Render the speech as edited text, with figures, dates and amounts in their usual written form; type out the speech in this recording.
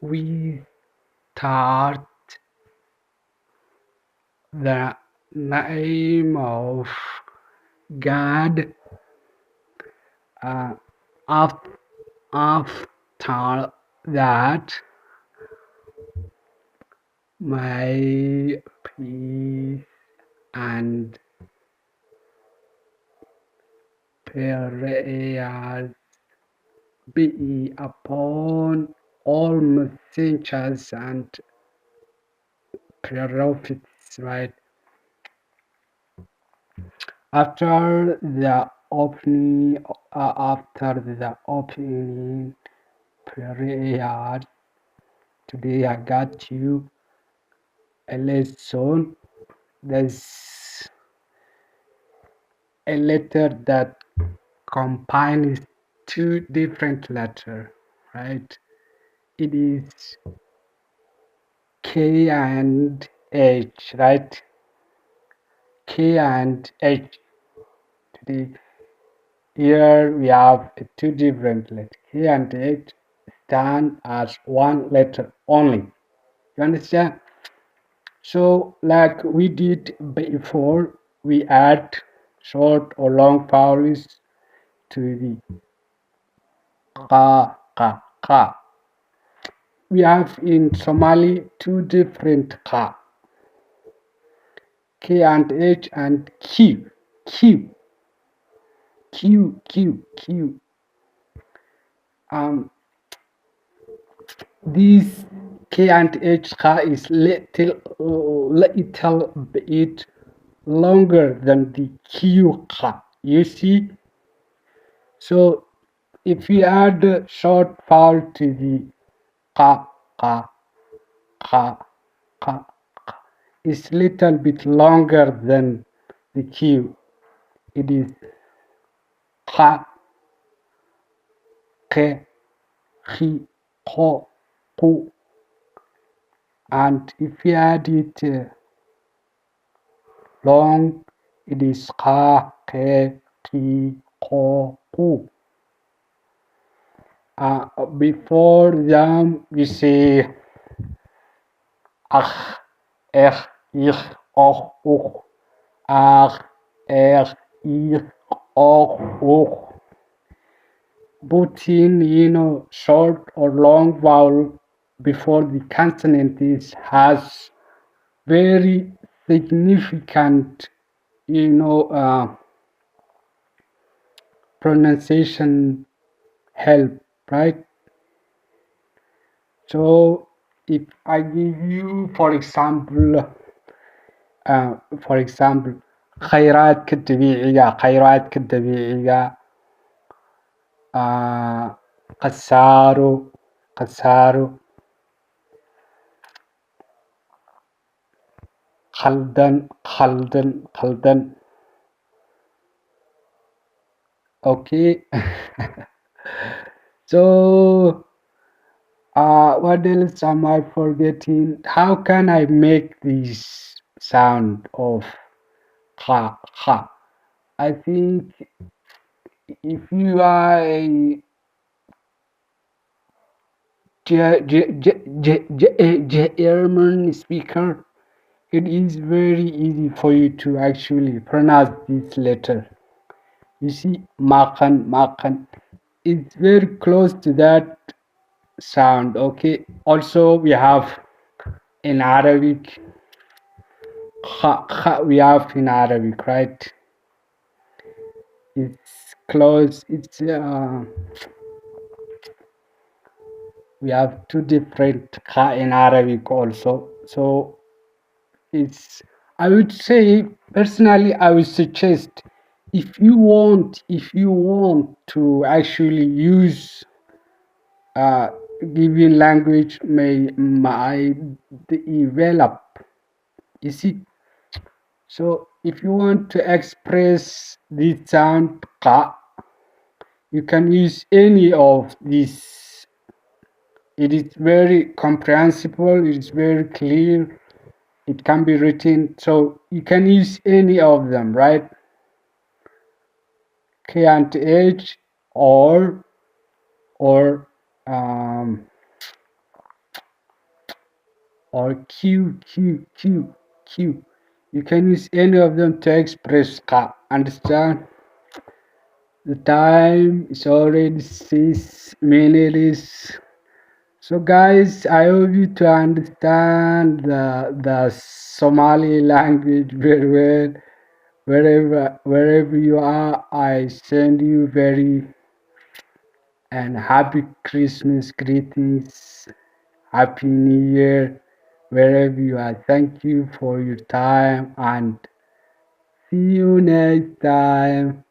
we start the name of God af- after that may peace and prayers be upon all messengers and prophets, right? After the opening prayer, today I got you a lesson. There's a letter that combines two different letters, right? It is K and H, right? K and H. Today, here we have two different letters. K and H stand as one letter only. You understand? So, like we did before, we add short or long vowels to the ka. We have in Somali two different ka, K and H and Q, Q, Q, Q, Q. Um, this K and H ka is little bit longer than the Q ka. You see, so if we add a short vowel to the ka, ka, ka, ka, it's little bit longer than the Q. It is ka, ke, chi, ko, ku. And if we add it long, it is ka, ke, ki, ko, ku. Before them, we say ach, ich, och, uch, ach, ich, och. Putting, short or long vowel before the consonant has very significant, pronunciation help, right? So if I give you, for example, خيراتك الطبيعية قسارو خلدن okay. So what else am I forgetting? How can I make this sound of ha ha? I think if you are a German speaker, it is very easy for you to actually pronounce this letter. You see, makan. It's very close to that sound. Okay. Also, we have in Arabic, we have in Arabic, right? It's close. We have two different ka in Arabic also. So I would say personally, I would suggest if you want to actually use given language may develop. You see, so if you want to express this sound ka, you can use any of these. It is very comprehensible. It is very clear. It can be written, so you can use any of them, right? K and H or or Q. You can use any of them to express ka. Understand? The time is already 6 minutes. So guys, I hope you to understand the Somali language very well. Wherever you are, I send you very and happy Christmas greetings, happy New Year, wherever you are. Thank you for your time and see you next time.